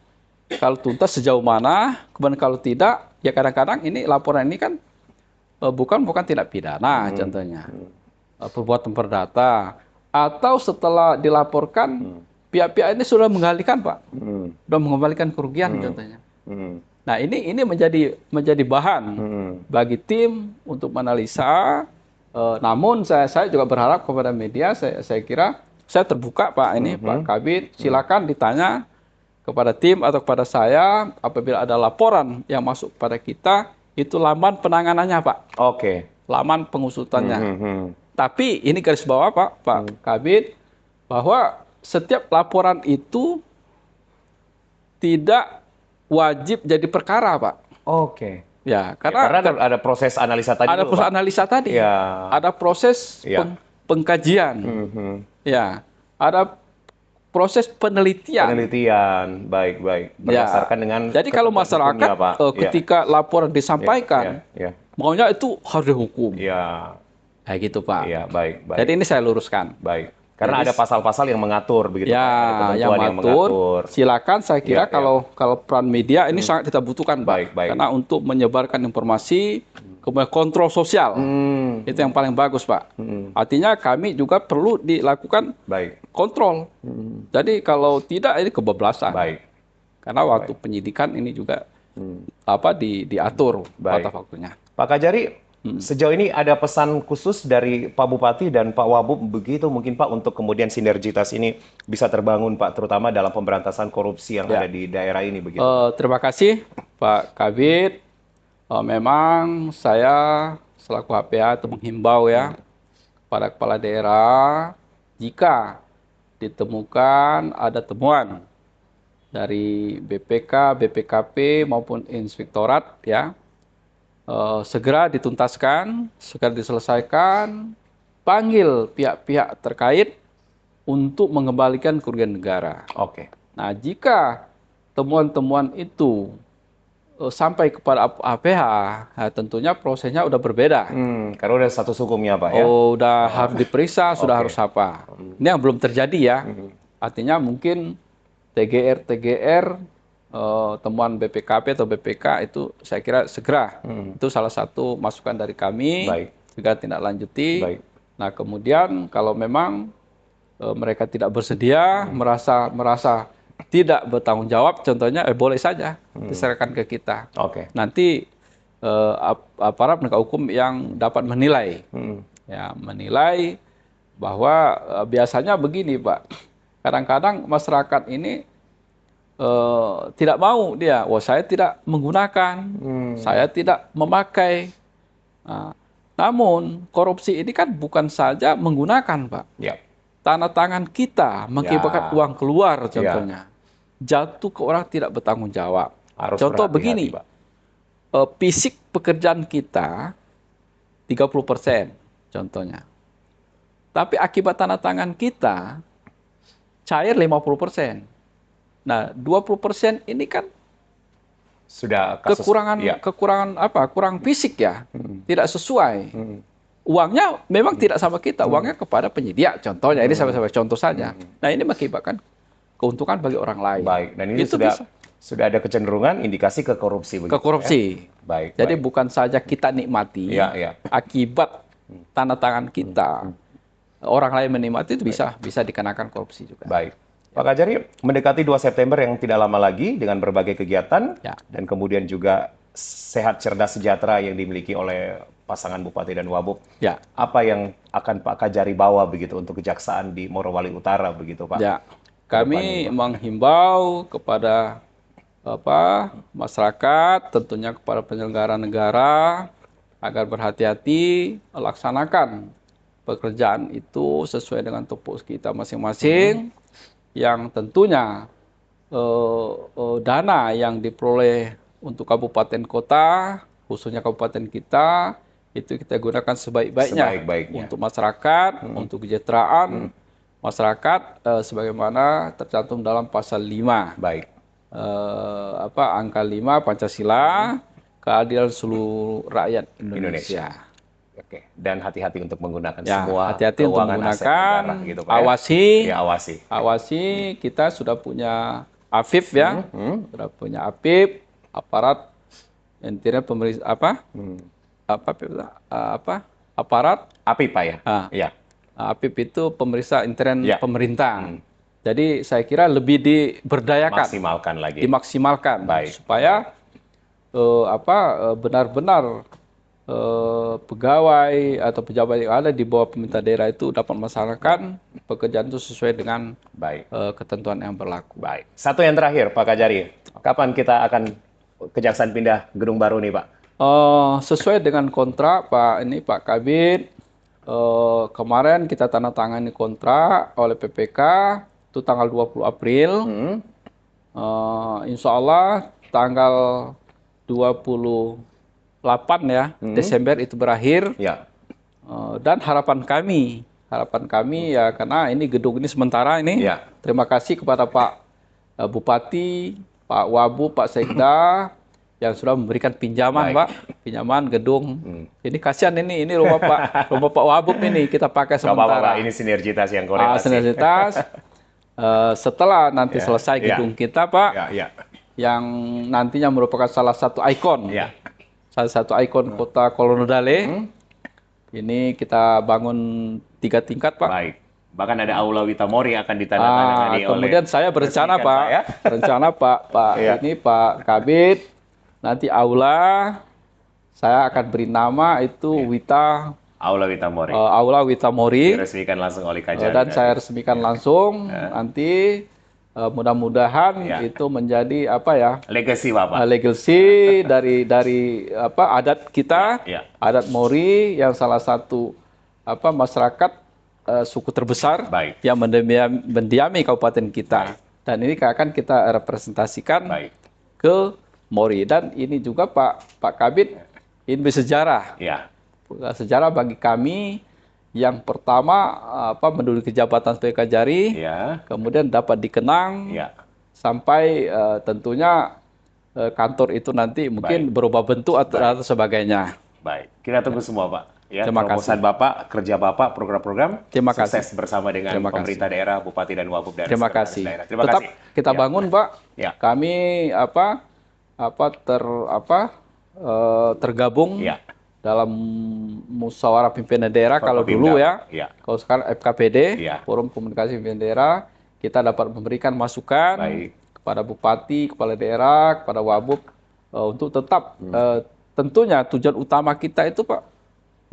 S1: Kalau tuntas sejauh mana, kemudian kalau tidak, ya kadang-kadang ini laporan ini kan bukan tindak pidana, contohnya. Perbuatan perdata, atau setelah dilaporkan pihak-pihak ini sudah mengalihkan, Pak, sudah mengembalikan kerugian, contohnya. Nah, ini menjadi bahan bagi tim untuk menganalisa. Namun saya juga berharap kepada media, saya kira saya terbuka, Pak, ini Pak Kabid, silakan ditanya kepada tim atau kepada saya apabila ada laporan yang masuk kepada kita, itu laman penanganannya, Pak.
S2: Oke.
S1: Laman pengusutannya. Tapi ini garis bawah, Pak Kabid, bahwa setiap laporan itu tidak wajib jadi perkara, Pak.
S2: Oke.
S1: Ya,
S2: Karena ada proses analisa tadi.
S1: Ada proses analisa tadi.
S2: Ya.
S1: Ada proses pengkajian. Ya, ada proses penelitian.
S2: Baik. Berdasarkan dengan.
S1: Jadi kalau masyarakat ketika laporan disampaikan, maunya itu harus dihukum.
S2: Ya.
S1: Kayak gitu, Pak.
S2: Iya, baik.
S1: Jadi ini saya luruskan.
S2: Baik. Karena ada pasal-pasal yang mengatur begitu.
S1: Ya, yang mengatur. Silakan, saya kira kalau peran media ini sangat kita butuhkan, Pak.
S2: Baik.
S1: Karena untuk menyebarkan informasi, kemudian kontrol sosial, itu yang paling bagus, Pak. Artinya kami juga perlu dilakukan kontrol. Jadi kalau tidak ini kebablasan.
S2: Baik.
S1: Karena waktu penyidikan ini juga diatur batas waktunya.
S2: Pak Kajari, sejauh ini ada pesan khusus dari Pak Bupati dan Pak Wabub begitu mungkin, Pak, untuk kemudian sinergitas ini bisa terbangun, Pak, terutama dalam pemberantasan korupsi yang ada di daerah ini begitu.
S1: Terima kasih Pak Kabid. Memang saya selaku HPA itu menghimbau ya kepada kepala daerah, jika ditemukan ada temuan dari BPK, BPKP maupun Inspektorat ya, segera dituntaskan, segera diselesaikan, panggil pihak-pihak terkait untuk mengembalikan kerugian negara.
S2: Oke.
S1: Nah, jika temuan-temuan itu sampai kepada APH, nah, tentunya prosesnya udah berbeda.
S2: Karena udah status hukumnya Pak ya.
S1: Oh, udah harus diperiksa, sudah
S2: Oke.
S1: harus apa. Ini yang belum terjadi ya. Artinya mungkin TGR, temuan BPKP atau BPK itu saya kira segera. Itu salah satu masukan dari kami.
S2: Baik.
S1: Juga tindak lanjuti.
S2: Baik.
S1: Nah, kemudian kalau memang mereka tidak bersedia, merasa tidak bertanggung jawab, contohnya boleh saja diserahkan ke kita.
S2: Oke.
S1: Nanti aparat penegak hukum yang dapat menilai, ya menilai bahwa biasanya begini Pak, kadang-kadang masyarakat ini tidak mau dia, saya tidak menggunakan, saya tidak memakai. Nah, namun korupsi ini kan bukan saja menggunakan Pak.
S2: Ya.
S1: Tanda tangan kita mengakibatkan uang keluar contohnya. Jatuh ke orang tidak bertanggung jawab.
S2: Harus
S1: Contoh
S2: berhati-hati,
S1: begini,
S2: Pak.
S1: fisik pekerjaan kita 30% contohnya. Tapi akibat tanda tangan kita cair 50%. Nah, 20% ini kan
S2: Sudah kasus,
S1: kekurangan apa? Kurang fisik ya. Tidak sesuai. Uangnya memang tidak sama kita, uangnya kepada penyedia contohnya. Ini sampai contoh saja. Nah, ini mengakibatkan keuntungan bagi orang lain.
S2: Baik, dan ini
S1: itu
S2: sudah ada kecenderungan indikasi ke korupsi begitu.
S1: Ke korupsi.
S2: Ya? Baik.
S1: Jadi
S2: baik.
S1: bukan saja kita nikmati, akibat tanda tangan kita, orang lain menikmati itu bisa dikenakan korupsi juga.
S2: Baik. Pak Kajari, mendekati 2 September yang tidak lama lagi dengan berbagai kegiatan dan kemudian juga sehat cerdas sejahtera yang dimiliki oleh pasangan Bupati dan Wabub.
S1: Ya.
S2: Apa yang akan Pak Kajari bawa begitu untuk kejaksaan di Morowali Utara begitu Pak?
S1: Ya. Kami menghimbau kepada masyarakat, tentunya kepada penyelenggara negara agar berhati-hati melaksanakan pekerjaan itu sesuai dengan tupoksi kita masing-masing. Yang tentunya dana yang diperoleh untuk kabupaten kota, khususnya kabupaten kita, itu kita gunakan sebaik-baiknya untuk masyarakat, untuk kesejahteraan masyarakat, sebagaimana tercantum dalam pasal 5.
S2: Baik.
S1: Angka 5 Pancasila, keadilan seluruh rakyat Indonesia.
S2: Oke, dan hati-hati untuk menggunakan
S1: ya,
S2: semua
S1: hati-hati untuk menggunakan, gitu, Pak, awasi. Kita sudah punya AFIP ya, sudah punya AFIP, aparat intinya pemerintah aparat
S2: AFIP Pak ya.
S1: Ya. AFIP itu pemeriksa intern pemerintah. Jadi saya kira lebih diberdayakan, dimaksimalkan supaya benar-benar pegawai atau pejabat yang ada di bawah pemerintah daerah itu dapat melaksanakan pekerjaan itu sesuai dengan ketentuan yang berlaku.
S2: Baik. Satu yang terakhir, Pak Kajari, kapan kita akan kejaksaan pindah gedung baru nih, Pak?
S1: Sesuai dengan kontrak, Pak Kabid, kemarin kita tanda tangani kontrak oleh PPK itu tanggal 20 April. Insya Allah tanggal 28 ya, Desember itu berakhir.
S2: Ya.
S1: Dan harapan kami ya, karena ini gedung ini sementara ini. Terima kasih kepada Pak Bupati, Pak Wabub, Pak Sekda yang sudah memberikan pinjaman, Pak, pinjaman gedung. Ini kasihan ini rumah Pak Wabub ini kita pakai sementara.
S2: Ini sinergitas yang korelasi.
S1: Sinergitas. Setelah nanti selesai gedung kita, Pak, yang nantinya merupakan salah satu ikon. Salah satu ikon kota Kolonodale. Ini kita bangun 3 tingkat, Pak.
S2: Baik. Bahkan ada Aula Witamori akan ditandatangani oleh.
S1: Kemudian saya berencana, Pak. Ini Pak Kabid, nanti aula saya akan beri nama itu
S2: Aula Witamori.
S1: Aula Witamori.
S2: Diresmikan langsung oleh Kajari.
S1: Dan saya resmikan langsung nanti. Mudah-mudahan itu menjadi
S2: legacy Bapak.
S1: Legacy dari adat kita, adat Mori yang salah satu masyarakat suku terbesar yang mendiami kabupaten kita. Dan ini akan kita representasikan
S2: Baik.
S1: ke Mori. Dan ini juga Pak Kabid, ini bersejarah.
S2: Ya.
S1: Sejarah bagi kami yang pertama menduduki jabatan sebagai Kajari,
S2: Ya.
S1: kemudian dapat dikenang
S2: Ya.
S1: sampai tentunya kantor itu nanti mungkin berubah bentuk atau sebagainya.
S2: Baik, kita tunggu semua Pak. Ya,
S1: Terima
S2: terobosan
S1: kasih.
S2: Bapak, kerja Bapak, program-program
S1: Terima
S2: sukses
S1: kasih.
S2: bersama dengan
S1: Terima kasih.
S2: pemerintah daerah, bupati dan wagub daerah.
S1: Terima
S2: sekretaris
S1: kasih.
S2: daerah. Terima
S1: Tetap
S2: kasih.
S1: kita
S2: Ya.
S1: bangun, Pak.
S2: Ya.
S1: Kami tergabung
S2: Ya.
S1: dalam musyawarah pimpinan daerah kalau dulu ya.
S2: Ya.
S1: Kalau sekarang FKPD,
S2: Ya.
S1: Forum Komunikasi Pimpinan Daerah, kita dapat memberikan masukan
S2: Baik.
S1: kepada bupati, kepala daerah, kepada wabub untuk tetap tentunya tujuan utama kita itu Pak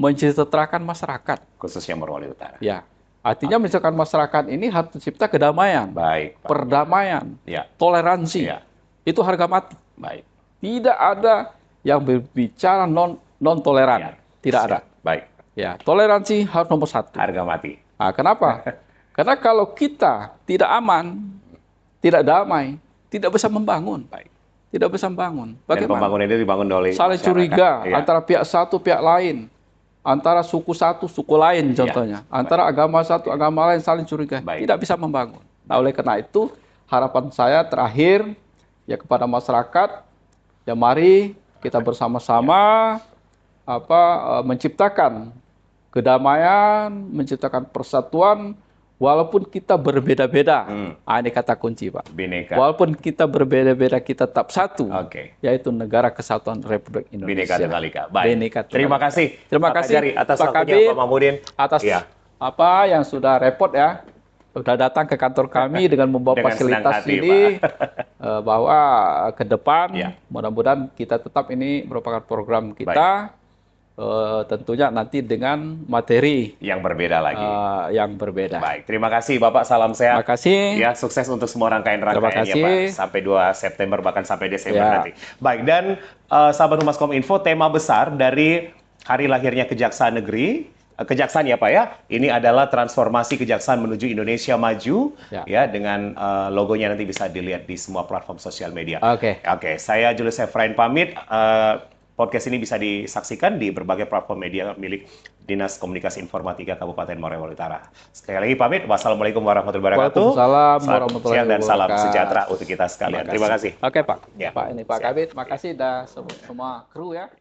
S1: mensejahterakan masyarakat.
S2: Khususnya Morowali Utara.
S1: Ya. Artinya misalkan masyarakat ini harus tercipta kedamaian,
S2: Baik, Pak.
S1: perdamaian,
S2: Ya.
S1: toleransi.
S2: Ya.
S1: Itu harga mati.
S2: Baik.
S1: Tidak ada yang berbicara non toleran.
S2: Ya.
S1: Tidak
S2: Siap.
S1: ada.
S2: Baik.
S1: Ya, toleransi harus nomor satu.
S2: Harga mati.
S1: Nah, kenapa? Karena kalau kita tidak aman, tidak damai, tidak bisa membangun.
S2: Baik.
S1: Tidak bisa membangun.
S2: Dan
S1: Bagaimana?
S2: pembangunan itu dibangun oleh
S1: Saling
S2: masyarakat.
S1: curiga
S2: Ya.
S1: antara pihak satu, pihak lain. Antara suku satu, suku lain contohnya. Antara agama satu, agama lain saling curiga.
S2: Baik.
S1: Tidak bisa membangun. Nah, oleh karena itu, harapan saya terakhir ya kepada masyarakat, ya mari kita bersama-sama menciptakan kedamaian, menciptakan persatuan, walaupun kita berbeda-beda. Ini kata kunci, Pak.
S2: Bineka.
S1: Walaupun kita berbeda-beda, kita tetap satu,
S2: Oke.
S1: yaitu Negara Kesatuan Republik
S2: Bineka
S1: Indonesia.
S2: Tunggal Ika. Baik.
S1: Bineka Tunggal
S2: Terima
S1: Ika.
S2: kasih.
S1: Terima
S2: Pak
S1: kasih,
S2: Kajari, atas
S1: Pak
S2: waktunya
S1: Kabid,
S2: Pak Mahmudin.
S1: atas
S2: Ya.
S1: yang sudah repot ya, sudah datang ke kantor kami dengan membawa
S2: Dengan senang
S1: fasilitas
S2: hati,
S1: ini, bahwa ke depan
S2: Ya.
S1: mudah-mudahan kita tetap ini merupakan program kita, tentunya nanti dengan materi
S2: Yang berbeda lagi.
S1: yang berbeda.
S2: Baik, terima kasih Bapak, salam sehat.
S1: Terima kasih.
S2: Ya, sukses untuk semua rangkaian-rangkaiannya
S1: Terima kasih.
S2: Pak, sampai 2 September bahkan sampai Desember
S1: Ya.
S2: nanti. Baik, dan sahabat Humas Kominfo, tema besar dari hari lahirnya Kejaksaan Negeri, Kejaksaan ya Pak ya, ini adalah transformasi Kejaksaan menuju Indonesia Maju, ya dengan logonya nanti bisa dilihat di semua platform sosial media.
S1: Oke.
S2: Oke, saya Julius Efrain pamit. Podcast ini bisa disaksikan di berbagai platform media milik Dinas Komunikasi Informatika Kabupaten Morowali Utara. Sekali lagi pamit. Wassalamualaikum warahmatullahi wabarakatuh.
S1: Waalaikumsalam
S2: Selamat
S1: warahmatullahi
S2: siang dan salam
S1: wabarakatuh.
S2: sejahtera untuk kita sekalian. Terima kasih.
S1: Oke Pak.
S2: Ya.
S1: Pak ini Pak
S2: Siap.
S1: Kabid, makasih dah semua kru ya.